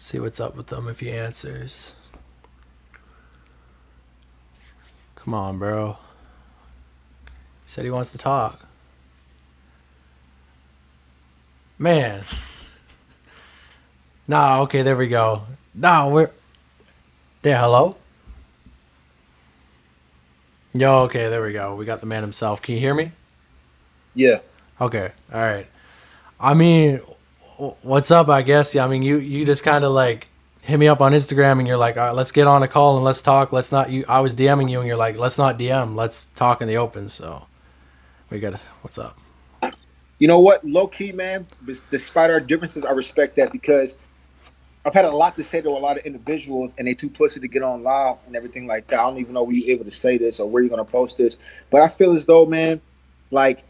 See what's up with him if he answers. Come on, bro. He said he wants to talk. Man. Nah, okay, there we go. Nah, we're. Yeah, hello? Yo, okay, there we go. We got the man himself. Can you hear me? Yeah. Okay, alright. I mean, what's up, I guess? Yeah, I mean, you just kind of like hit me up on Instagram and you're like, all right, let's get on a call and let's talk. Let's not, you, I was DMing you and you're like, let's not DM. Let's talk in the open. So we got to, what's up? You know what? Low key, man, despite our differences, I respect that because I've had a lot to say to a lot of individuals and they too pussy to get on live and everything like that. I don't even know where you're able to say this or where you're going to post this. But I feel as though, man, like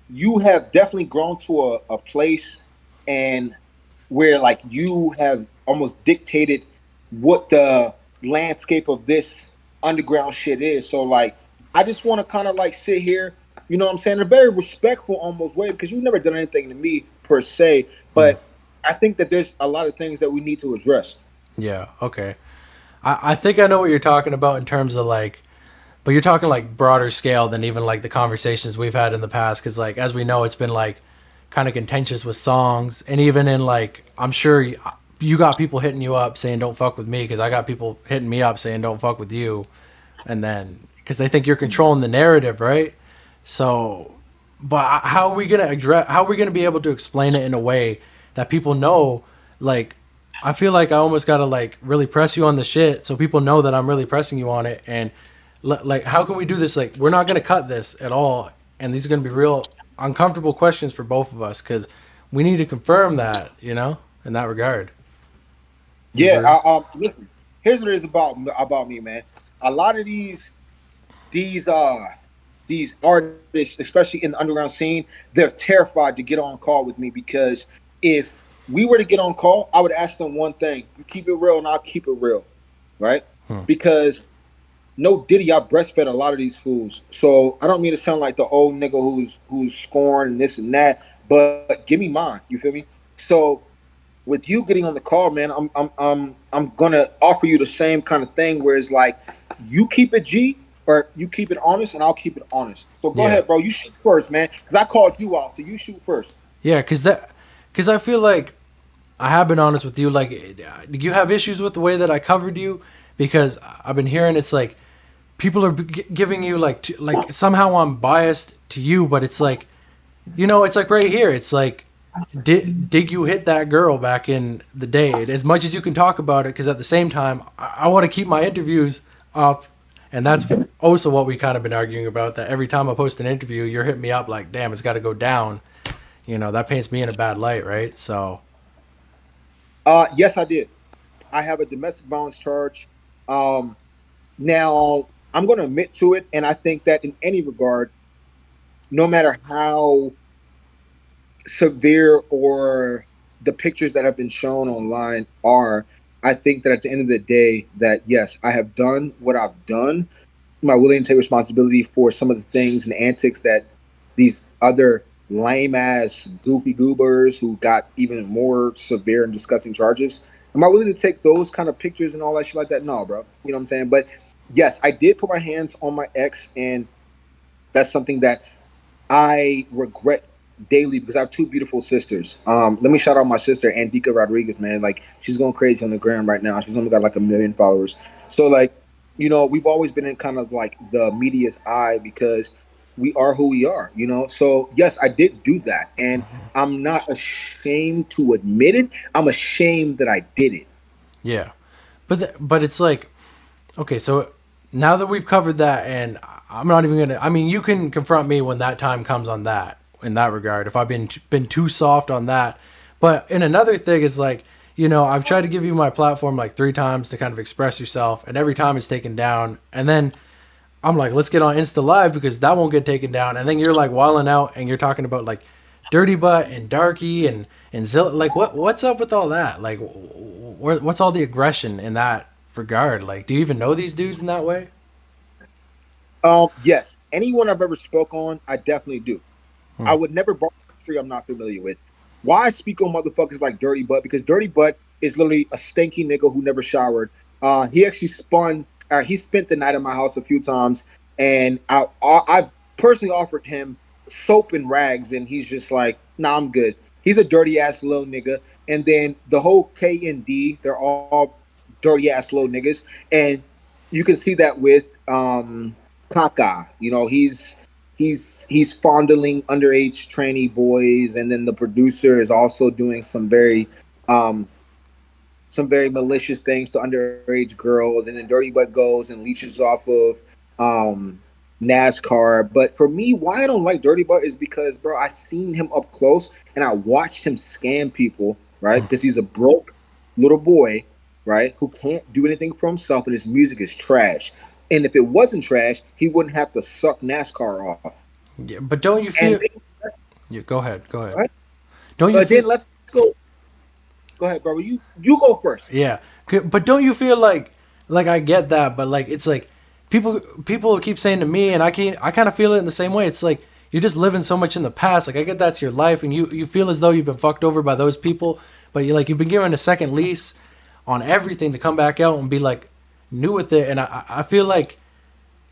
you have definitely grown to a place and where like you have almost dictated what the landscape of this underground shit is. So like I just want to kind of like sit here, you know what I'm saying, in a very respectful almost way because you've never done anything to me per se, Hmm. but I think that there's a lot of things that we need to address. Yeah, okay. I think I know what you're talking about in terms of like, but you're talking like broader scale than even like the conversations we've had in the past. Cause like, as we know, it's been like kind of contentious with songs. And even in like, I'm sure you got people hitting you up saying don't fuck with me because I got people hitting me up saying don't fuck with you. And then because they think you're controlling the narrative, right? So, but how are we gonna address? How are we gonna be able to explain it in a way that people know? Like, I feel like I almost gotta like really press you on the shit so people know that I'm really pressing you on it. And like, how can we do this? Like, we're not gonna cut this at all, and these are gonna be real uncomfortable questions for both of us because we need to confirm that, in that regard. You Yeah, agree? listen, here's what it is about me, man. A lot of these uh these artists, especially in the underground scene, they're terrified to get on call with me because if we were to get on call, I would ask them one thing: you keep it real, and I'll keep it real, right? Hmm. Because no Diddy, I breastfed a lot of these fools, so I don't mean to sound like the old nigga who's scorned and this and that, but give me mine. You feel me? So with you getting on the call, man, I'm gonna offer you the same kind of thing where it's like you keep it G or you keep it honest and I'll keep it honest. So go Yeah. ahead, bro. You shoot first, man. Because I called you out, so you shoot first. Yeah, because I feel like I have been honest with you. Like, do you have issues with the way that I covered you? Because I've been hearing it's like people are giving you like like somehow I'm biased to you, but it's like it's like right here. It's like did you hit that girl back in the day? As much as you can talk about it, because at the same time, I want to keep my interviews up, and that's also what we kind of been arguing about. That every time I post an interview, you're hitting me up like, "Damn, it's got to go down." That paints me in a bad light, right? So, Yes, I did. I have a domestic violence charge. Um, Now I'm going to admit to it, and I think that in any regard, no matter how severe or the pictures that have been shown online are, I think that at the end of the day, that yes, I have done what I've done. Am I willing to take responsibility for some of the things and antics that these other lame ass goofy goobers who got even more severe and disgusting charges? Am I willing to take those kind of pictures and all that shit like that? No, bro. You know what I'm saying? But yes, I did put my hands on my ex, and that's something that I regret daily because I have two beautiful sisters. Let me shout out my sister Andika Rodriguez, man. Like she's going crazy on the gram right now. She's only got like 1 million followers. So like, we've always been in kind of like the media's eye because we are who we are, So yes, I did do that, and I'm not ashamed to admit it. I'm ashamed that I did it. yeah, but it's like okay, so now that we've covered that, and I'm not even gonna. I mean, you can confront me when that time comes on that in that regard. If I've been too soft on that, but in another thing is like I've tried to give you my platform like 3 times to kind of express yourself, and every time it's taken down, and then I'm like, let's get on Insta Live because that won't get taken down, and then you're like wilding out and you're talking about like Dirty Butt and Darky and Zilla. Like, what's up with all that? Like, what's all the aggression in that regard? Like, do you even know these dudes in that way? Yes, anyone I've ever spoke on, I definitely do. Hmm. I would never bar history I'm not familiar with. Why I speak on motherfuckers like Dirty Butt? Because Dirty Butt is literally a stinky nigga who never showered. He actually he spent the night at my house a few times, and I've personally offered him soap and rags, and he's just like, "Nah, I'm good." He's a dirty ass little nigga. And then the whole K and D, they're all dirty ass little niggas, and you can see that with Kaka. You know, he's fondling underage trainee boys, and then the producer is also doing um some very malicious things to underage girls, and then Dirty Butt goes and leeches off of um, NASCAR. But for me, why I don't like Dirty Butt is because, bro, I seen him up close and I watched him scam people, right? Because he's a broke little boy, right, who can't do anything for himself, and his music is trash. And if it wasn't trash, he wouldn't have to suck NASCAR off. Yeah, but don't you And feel? Yeah, go ahead. Go ahead. right? Don't you feel? Then let's go. Go ahead, bro. You go first. Yeah, but don't you feel like I get that, but like it's like people keep saying to me, and I kind of feel it in the same way. It's like you're just living so much in the past. Like I get that's your life, and you feel as though you've been fucked over by those people, but you've been given a second lease on everything to come back out and be like new with it. And I feel like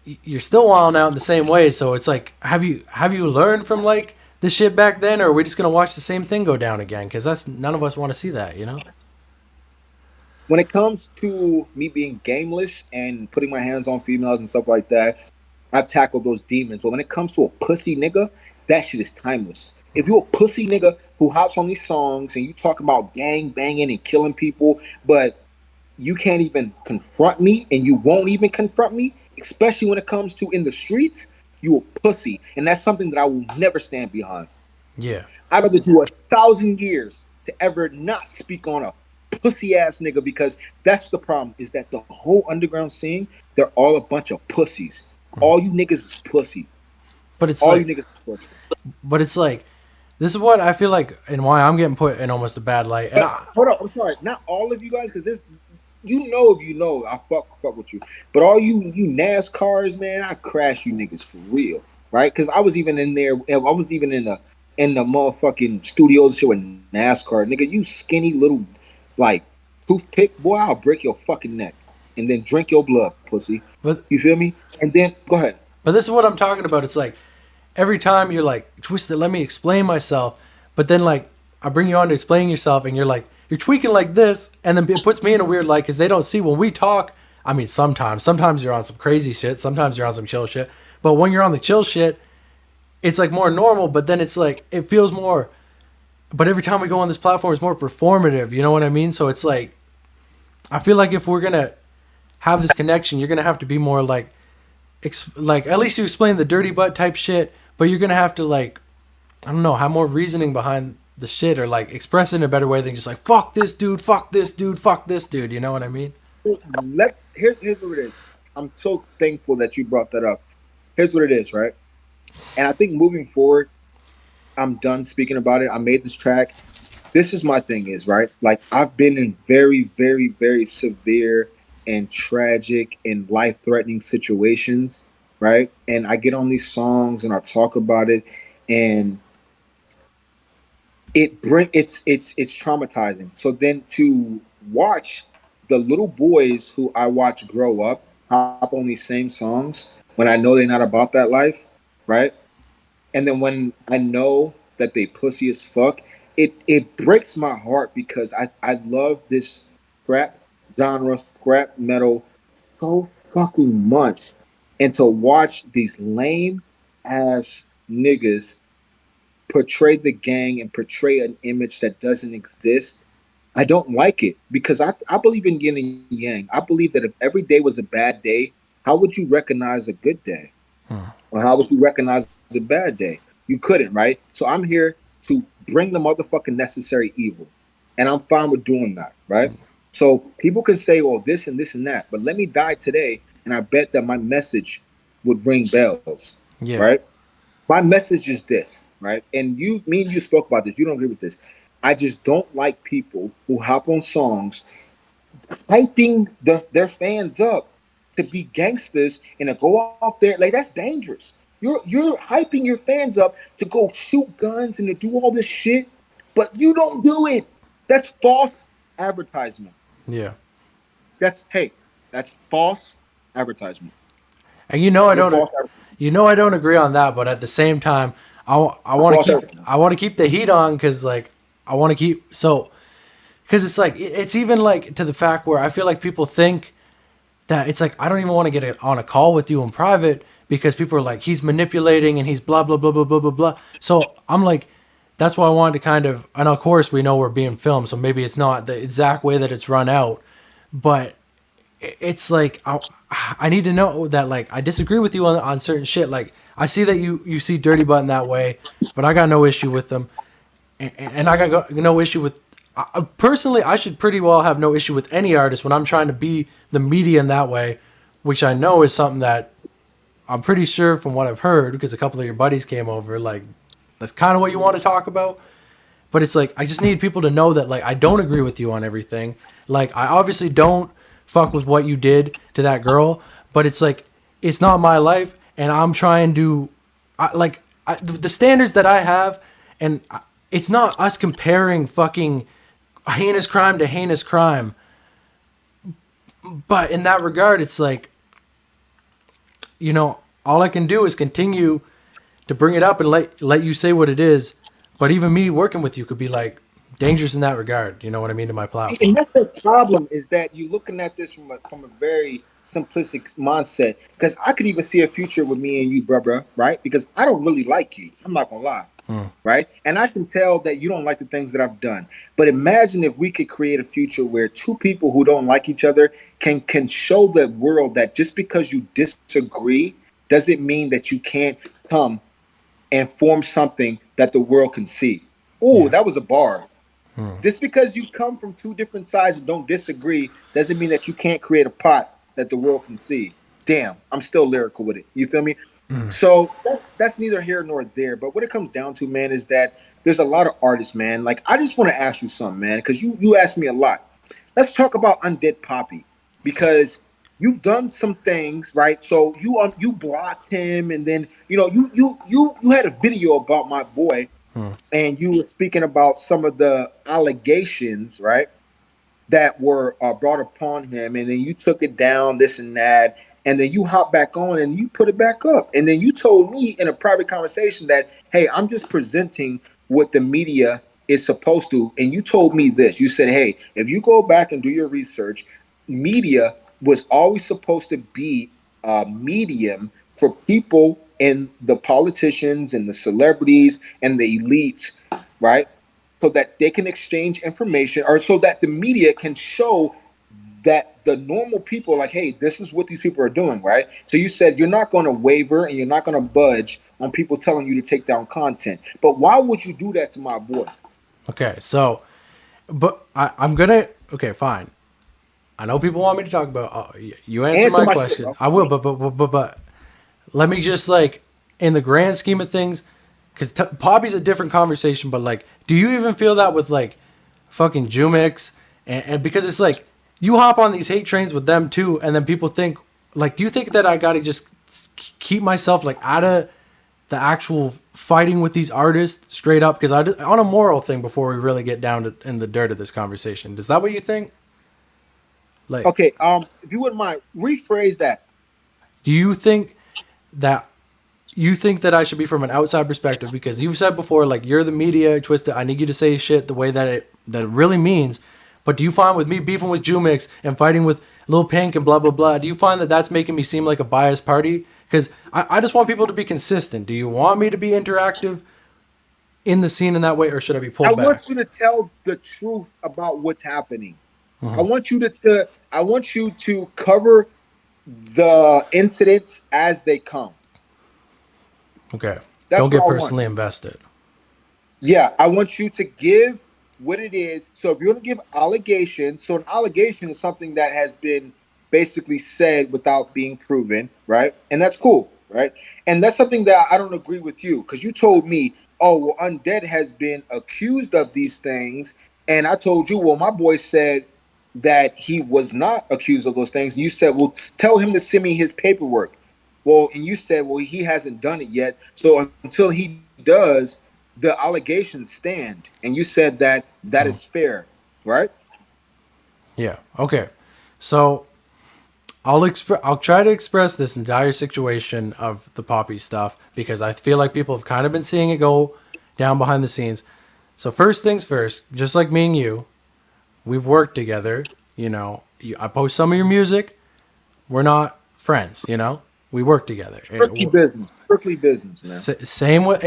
you're still wilding out in the same way. So it's like have you learned from like the shit back then, or are we just gonna watch the same thing go down again? Because that's none of us want to see that, you know. When it comes to me being gameless and putting my hands on females and stuff like that, I've tackled those demons. But when it comes to a pussy nigga, that shit is timeless. If you're a pussy nigga who hops on these songs and you talk about gang banging and killing people, but you can't even confront me and you won't even confront me, especially when it comes to in the streets, you a pussy. And that's something that I will never stand behind. Yeah. I'd rather do 1,000 years to ever not speak on a pussy ass nigga, because that's the problem, is that the whole underground scene, they're all a bunch of pussies. All you niggas is pussy. But it's All you like, niggas is pussy. but it's like, this is what I feel like, and why I'm getting put in almost a bad light. And Hold on, I'm sorry. Not all of you guys, because there's, if you know, I fuck with you. But all you NASCARs, man, I crash you niggas for real, right? Because I was even in there. I was even in the motherfucking studios shit with NASCAR, nigga. You skinny little like toothpick boy. I'll break your fucking neck and then drink your blood, pussy. but You feel me? And then go ahead. but this is what I'm talking about. It's like every time you're like, Twisted, let me explain myself, but then like I bring you on to explain yourself, and you're tweaking like this, and then it puts me in a weird light because they don't see when we talk. I mean, sometimes you're on some crazy shit, sometimes you're on some chill shit, but when you're on the chill shit, it's like more normal. But then it's like it feels more. But every time we go on this platform, it's more performative. You know what I mean? So it's like I feel like if we're gonna have this connection, you're gonna have to be more like at least you explain the dirty butt type shit, but you're gonna have to like I don't know have more reasoning behind the shit, or like express it in a better way than just like fuck this dude, fuck this dude, fuck this dude. You know what I mean? Here's what it is. I'm so thankful that you brought that up. Here's what it is, right? And I think moving forward, I'm done speaking about it. I made this track. This is my thing is, right? Like I've been in very, very, very severe and tragic and life threatening situations, right? And I get on these songs and I talk about it, and it's traumatizing. So then to watch the little boys who I watch grow up hop on these same songs when I know they're not about that life, right? And then when I know that they pussy as fuck, it breaks my heart, because I love this scrap genre, scrap metal so fucking much. And to watch these lame ass niggas portray the gang and portray an image that doesn't exist, I don't like it, because I believe in yin and yang. I believe that if every day was a bad day, how would you recognize a good day? Hmm. Or how would you recognize a bad day? You couldn't, right? So I'm here to bring the motherfucking necessary evil. And I'm fine with doing that, right? So people can say, well, this and this and that, but let me die today, and I bet that my message would ring bells, Yeah. right? My message is this, right? And me and you spoke about this. You don't agree with this. I just don't like people who hop on songs hyping their fans up to be gangsters and to go out there. Like, that's dangerous. You're hyping your fans up to go shoot guns and to do all this shit, but you don't do it. That's false advertisement. Yeah. That's hey, that's false advertisement. And you know I You're don't false advertisement. you know I don't agree on that, but at the same time, I want to False keep advertisement. I want to keep the heat on cuz like I want to keep so cuz it's like it's even like to the fact where I feel like people think that it's like I don't even want to get on a call with you in private because people are like he's manipulating and he's blah blah blah blah blah blah blah. So I'm like that's why I wanted to kind of and of course we know we're being filmed, so maybe it's not the exact way that it's run out, but it's like I need to know that like I disagree with you on certain shit. Like I see that you see Dirty Button that way, but I got no issue with them, and I got no issue with. Personally, I should pretty well have no issue with any artist when I'm trying to be the media in that way, which I know is something that I'm pretty sure from what I've heard because a couple of your buddies came over. Like that's kind of what you want to talk about. But it's like I just need people to know that like I don't agree with you on everything. Like I obviously don't fuck with what you did to that girl, but it's like it's not my life, and I'm trying to the standards that I have, and it's not us comparing fucking heinous crime to heinous crime. But in that regard, it's like all I can do is continue to bring it up and let you say what it is. But even me working with you could be like dangerous in that regard. You know what I mean to my And platform. that's the problem is that you're looking at this from a very simplistic mindset. Because I could even see a future with me and you, bruh, right? Because I don't really like you. I'm not gonna lie, Hmm. right? And I can tell that you don't like the things that I've done. But imagine if we could create a future where two people who don't like each other can show the world that just because you disagree doesn't mean that you can't come and form something that the world can see. Oh, Yeah. that was a bar. Hmm. Just because you come from two different sides and don't disagree doesn't mean that you can't create a pot that the world can see. Damn, I'm still lyrical with it. You feel me? Hmm. So that's neither here nor there. But what it comes down to, man, is that there's a lot of artists, man. Like I just want to ask you something, man, because you asked me a lot. Let's talk about Undead Poppy because you've done some things, right? So you blocked him, and then you had a video about my boy, Hmm. and you were speaking about some of the allegations, right, that were brought upon him, and then you took it down, this and that, and then you hop back on and you put it back up, and then you told me in a private conversation that, hey, I'm just presenting what the media is supposed to, and you told me this. You said, hey, if you go back and do your research, media was always supposed to be a medium for people and the politicians and the celebrities and the elites, right? So that they can exchange information, or so that the media can show that the normal people, like, hey, this is what these people are doing, right? So you said you're not going to waver and you're not going to budge on people telling you to take down content. But why would you do that to my boy? Okay. So, but I'm gonna. Okay, fine. I know people want me to talk about. You answer Answer my my shit, question. bro. I will, but let me just like in the grand scheme of things, because Poppy's a different conversation. But like, do you even feel that with like fucking Jumix and because it's like you hop on these hate trains with them too, and then people think like, do you think that I gotta just keep myself like out of the actual fighting with these artists straight up? Because on a moral thing before we really get down to in the dirt of this conversation, is that what you think? Like, Okay, if you wouldn't mind, rephrase that. do you think that I should be from an outside perspective because you've said before like you're the media twisted. I need you to say shit the way that it really means. But do you find with me beefing with Jumix and fighting with Lil Pink and blah blah blah? Do you find that that's making me seem like a biased party? Because I just want people to be consistent. Do you want me to be interactive in the scene in that way, or should I be I pulled back? want you to tell the truth about what's happening. I Hmm. want you I want you to cover the incidents as they come. Okay. Don't That's what get I want. personally invested. Yeah, I want you to give what it is. So if you're going to give allegations, so an allegation is something that has been basically said without being proven, right? And that's cool, right? And that's something that I don't agree with you because you told me, oh, well, Undead has been accused of these things. And I told you, well, my boy said that he was not accused of those things. And you said, well, tell him to send me his paperwork. Well, and you said, well, he hasn't done it yet. So until he does, the allegations stand. And you said that that is Hmm. fair, right? Yeah. Okay. So I'll try to express this entire situation of the Poppy stuff because I feel like people have kind of been seeing it go down behind the scenes. So first things first, just like me and you, we've worked together. I post some of your music. We're not friends. We work together. Strictly business, man. Same with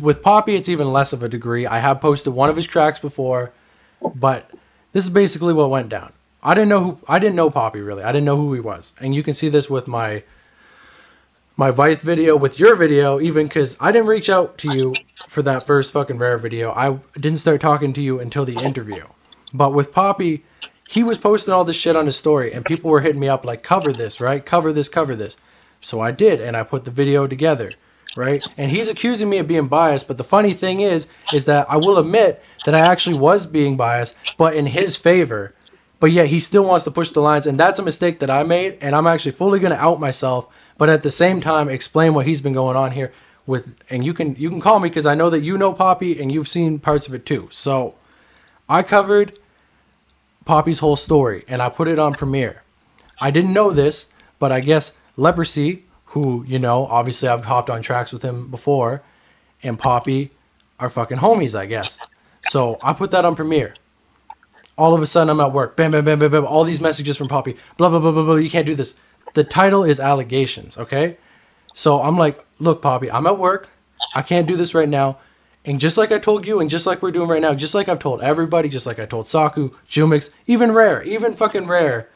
with Poppy, it's even less of a degree. I have posted one of his tracks before, but this is basically what went down. I didn't know Poppy really. I didn't know who he was, and you can see this with my Vith video, with your video, even because I didn't reach out to you for that first fucking Rare video. I didn't start talking to you until the interview. But with Poppy, he was posting all this shit on his story, and people were hitting me up like, cover this, right? Cover this, cover this. So I did, and I put the video together, right? And he's accusing me of being biased, but the funny thing is that I will admit that I actually was being biased, but in his favor. But yet he still wants to push the lines, and that's a mistake that I made, and I'm actually fully going to out myself, but at the same time explain what he's been going on here with. And you can call me because I know that you know Poppy and you've seen parts of it too. So I covered Poppy's whole story and I put it on Premiere. I didn't know this, but I guess Leprosy, who obviously I've hopped on tracks with him before, and Poppy are fucking homies, I guess. So I put that on Premiere. All of a sudden, I'm at work. Bam, bam, bam, bam, bam. All these messages from Poppy. Blah, blah, blah, blah, blah. You can't do this. The title is allegations, okay? So I'm like, look, Poppy, I'm at work. I can't do this right now. And just like I told you, and just like we're doing right now, just like I've told everybody, just like I told Saku, Jumix, even fucking Rare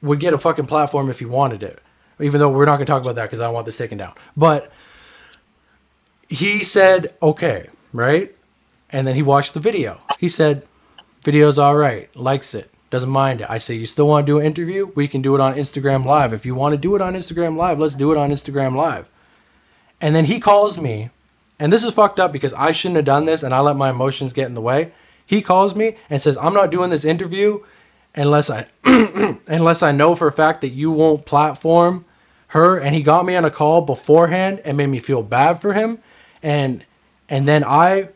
would get a fucking platform if he wanted it. Even though we're not going to talk about that because I don't want this taken down. But he said, okay, right? And then he watched the video. He said, video's all right, likes it, doesn't mind it. I say, you still want to do an interview? We can do it on Instagram Live. If you want to do it on Instagram Live, let's do it on Instagram Live. And then he calls me, and this is fucked up because I shouldn't have done this and I let my emotions get in the way. He calls me and says, I'm not doing this interview unless I unless I know for a fact that you won't platform her. And he got me on a call beforehand and made me feel bad for him. And then I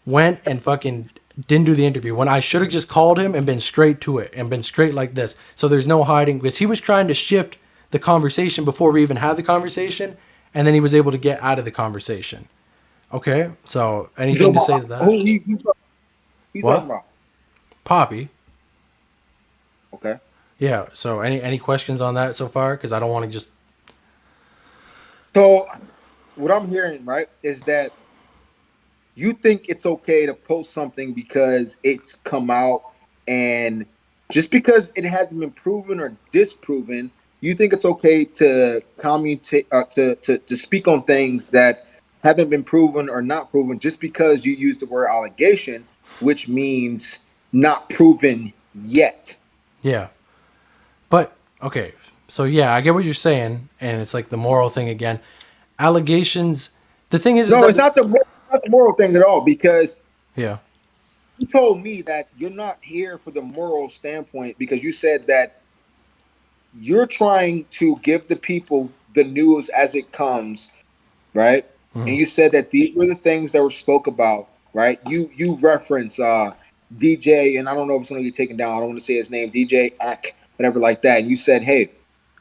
went and fucking didn't do the interview when I should have just called him and been straight to it and been straight like this. So there's no hiding because he was trying to shift the conversation before we even had the conversation, and then he was able to get out of the conversation. Okay, so anything to say to that? Who you talking What? about? Poppy. Okay. Yeah. So any questions on that so far? Because I don't want to just. So what I'm hearing, right, is that you think it's okay to post something because it's come out, and just because it hasn't been proven or disproven, you think it's okay to communicate, to speak on things that haven't been proven or not proven just because you use the word allegation, which means not proven yet. Yeah. But okay. So yeah, I get what you're saying, and it's like the moral thing again. Allegations. The thing is No, that it's not the moral thing at all, because yeah. you told me that you're not here for the moral standpoint, because you said that you're trying to give the people the news as it comes, right? And Mhm. you said that these were the things that were spoke about, right? You reference DJ, and I don't know if it's going to get taken down. I don't want to say his name, DJ Ack, whatever like that. And you said, hey,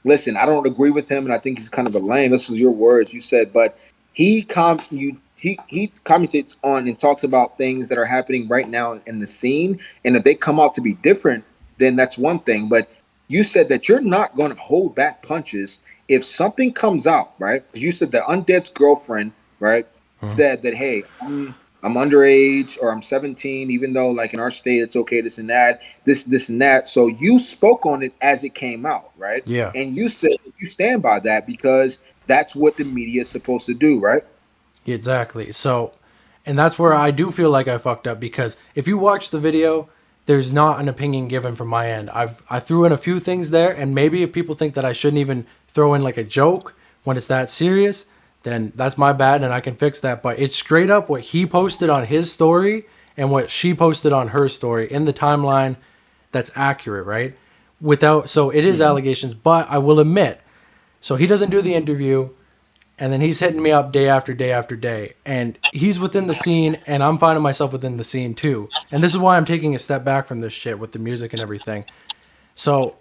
listen, I don't agree with him, and I think he's kind of a lame. This was your words. You said, but he commentates on and talked about things that are happening right now in the scene, and if they come out to be different, then that's one thing. But you said that you're not going to hold back punches if something comes out, right? Because you said that Undead's girlfriend, right, Mhm. said that, hey, I'm underage, or I'm 17, even though like in our state it's okay, this and that, this and that. So you spoke on it as it came out, right? Yeah. And you said that you stand by that because that's what the media is supposed to do, right? Exactly. So, and that's where I do feel like I fucked up because if you watch the video, there's not an opinion given from my end. I threw in a few things there, and maybe if people think that I shouldn't even throw in like a joke when it's that serious, then that's my bad and I can fix that. But it's straight up what he posted on his story and what she posted on her story in the timeline that's accurate, right? So it is Mm-hmm. allegations, but I will admit, so he doesn't do the interview. And then he's hitting me up day after day after day. And he's within the scene, and I'm finding myself within the scene too. And this is why I'm taking a step back from this shit with the music and everything. So,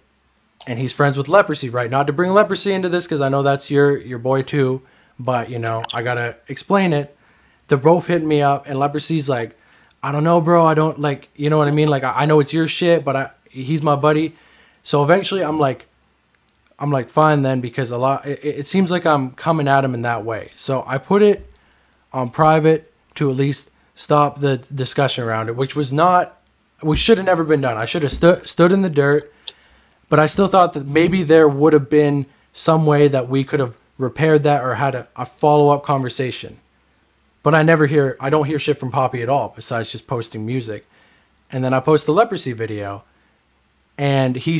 and he's friends with Leprosy, right? Not to bring Leprosy into this because I know that's your boy too, but you know I gotta explain it. They're both hitting me up, and Leprosy's like, I don't know, bro. I don't like, you know what I mean? Like I know it's your shit, but he's my buddy. So eventually, I'm like, fine then, because it seems like I'm coming at him in that way. So I put it on private to at least stop the discussion around it, which was not, which should have never been done. I should have stood in the dirt, but I still thought that maybe there would have been some way that we could have repaired that or had a follow up conversation. But I don't hear shit from Poppy at all besides just posting music. And then I post the Leprosy video, and he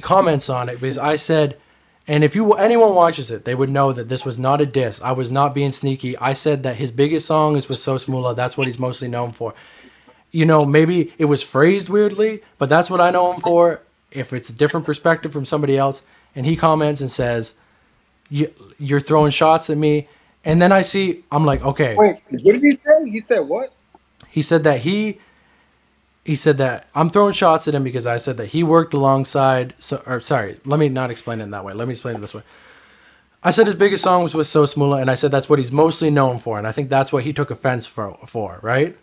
comments on it because I said, and if anyone watches it, they would know that this was not a diss. I was not being sneaky. I said that his biggest song is with Sos Mula. That's what he's mostly known for. You know, maybe it was phrased weirdly, but that's what I know him for. If it's a different perspective from somebody else, and he comments and says, "You're throwing shots at me," and then I'm like, okay. Wait, what did he say? He said what? He said that he said that I'm throwing shots at him because I said that he worked alongside. So, or sorry, let me not explain it in that way. Let me explain it this way. I said his biggest song was with Sos Mula, and I said that's what he's mostly known for, and I think that's what he took offense for, right?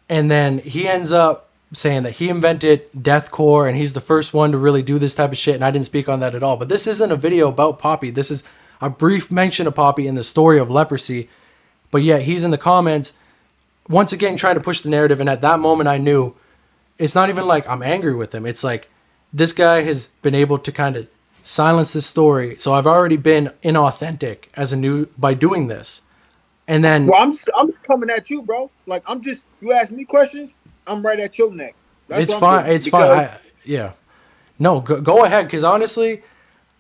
And then he ends up saying that he invented deathcore and he's the first one to really do this type of shit, and I didn't speak on that at all. But this isn't a video about Poppy. This is a brief mention of Poppy in the story of Leprosy. But yet he's in the comments once again trying to push the narrative, and at that moment I knew it's not even like I'm angry with him. It's like this guy has been able to kind of silence this story. So I've already been inauthentic as a new by doing this. And then Well, I'm just coming at you, bro. Like I'm just you ask me questions, I'm right at your neck. That's it's what I'm fine. doing It's fine. because Yeah. No, go ahead. Because honestly,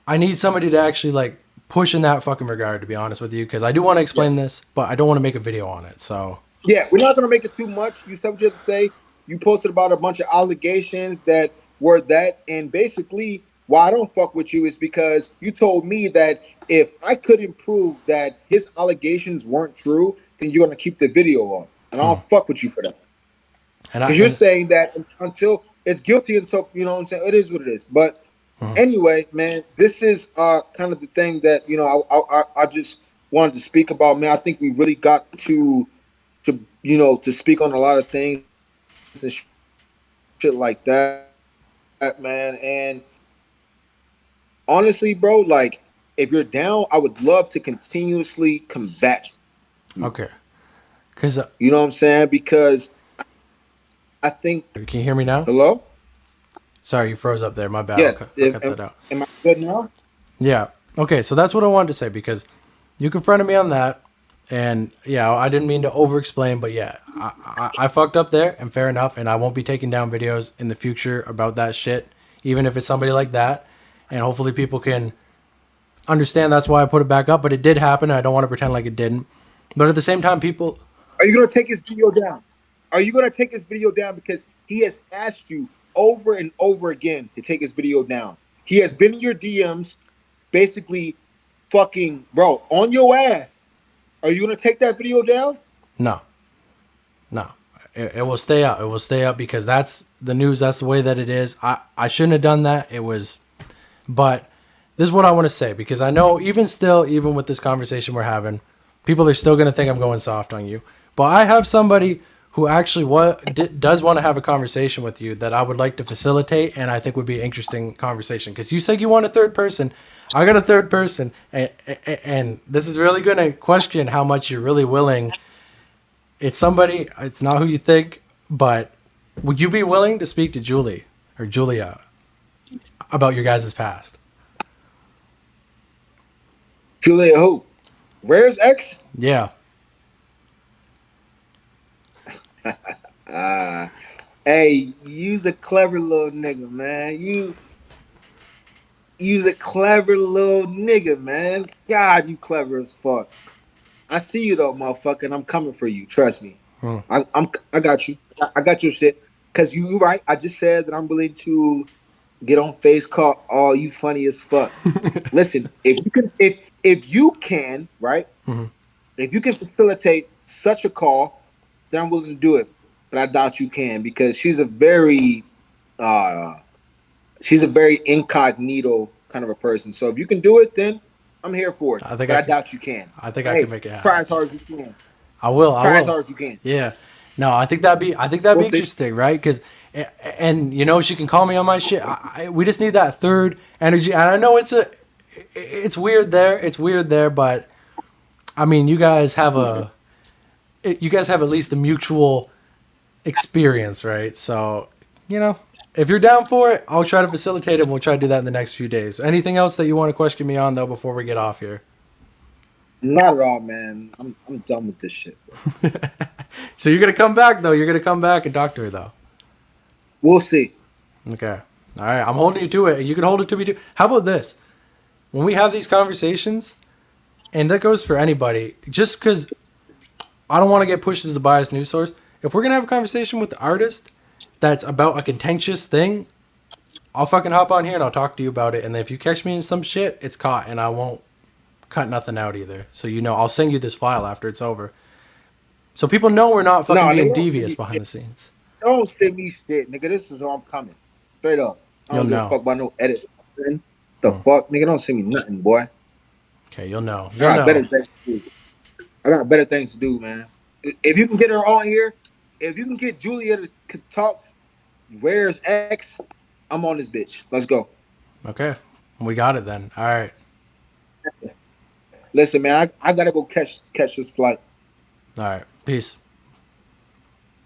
I need somebody to actually like push in that fucking regard. To be honest with you, because I do want to explain yes, this, but I don't want to make a video on it. So yeah, we're not gonna make it too much. You said what you have to say. You posted about a bunch of allegations that were that, and basically, why I don't fuck with you is because you told me that if I couldn't prove that his allegations weren't true, then you're gonna keep the video on, and I don't fuck with you for that and I because you're and saying that until it's guilty, until you know what I'm saying. It is what it is, but mhm. anyway, man, this is kind of the thing that I just wanted to speak about, man. I think we really got to speak on a lot of things and shit like that, man. And honestly, bro, like if you're down, I would love to continuously combat you. Okay. You know what Because I'm saying? Because I think, hello, can you hear me now? Sorry, you froze up there. My yeah. bad. I'll cut that out. Am I good now? Yeah. Okay. So that's what I wanted to say because you confronted me on that, and yeah, I didn't mean to over-explain, but yeah, I fucked up there, and fair enough. And I won't be taking down videos in the future about that shit, even if it's somebody like that. And hopefully, people can understand that's why I put it back up. But it did happen, and I don't want to pretend like it didn't. But at the same time, people. Are you gonna take his video down? Are you gonna take his video down because he has asked you over and over again to take his video down? He has been in your DMs, basically, fucking bro, on your ass. Are you gonna take that video down? No, no. It will stay up. It will stay up because that's the news. That's the way that it is. I shouldn't have done that. It was, but this is what I want to say because I know even still, even with this conversation we're having, people are still going to think I'm going soft on you. But I have somebody who actually does want to have a conversation with you that I would like to facilitate, and I think would be an interesting conversation because you said you want a third person. I got a third person, and this is really going to question how much you're really willing. It's somebody. It's not who you think, but would you be willing to speak to Julie or Julia about your guys' past? Julia who? Where's X? Yeah. Uh hey, you's a clever little nigga, man. You's a clever little nigga, man. God, you clever as fuck. I see you though, motherfucker, and I'm coming for you. Trust me. Hmm. I got you. I got your shit. Cause you right. I just said that I'm willing to get on face call. Oh, you funny as fuck. Listen, If you can, right? Hmm. If you can facilitate such a call, then I'm willing to do it. But I doubt you can because uh she's a very incognito kind of a person. So if you can do it, then I'm here for it. I think But I I can. doubt you can. I think But I can hey, make it happen. try as hard as you can. I will. I Try as will. hard as you can. Yeah. No, I think that'd be. I think that'd We'll be see. interesting, right? Because, and you know, she can call me on my shit. We just need that third energy, and I know it's weird there. It's weird there, but I mean, you guys have at least a mutual experience, right? So, you know, if you're down for it, I'll try to facilitate it. And we'll try to do that in the next few days. Anything else that you want to question me on though before we get off here? Not at all, man. I'm done with this shit, bro. So you're gonna come back though. You're gonna come back and talk to her though. We'll see. Okay. All right. I'm holding you to it. You can hold it to me too. How about this? When we have these conversations, and that goes for anybody, just because I don't want to get pushed as a biased news source. If we're gonna have a conversation with the artist that's about a contentious thing, I'll fucking hop on here and I'll talk to you about it. And then if you catch me in some shit, it's caught, and I won't cut nothing out either. So you know, I'll send you this file after it's over, so people know we're not No, fucking nigga, being don't send devious me behind shit. the scenes. Don't send me shit, nigga. This is where I'm coming. Straight up. I You'll don't give a know. fuck about no edits. The Hmm. fuck, nigga. Don't send me nothing, boy. Okay, you'll know. I You'll got better know. things to do. I got better things to do, man. If you can get her on here, if you can get Julia to talk, where's X? I'm on this bitch. Let's go. Okay, we got it then. All right. Listen, man, I gotta go catch this flight. All right. Peace.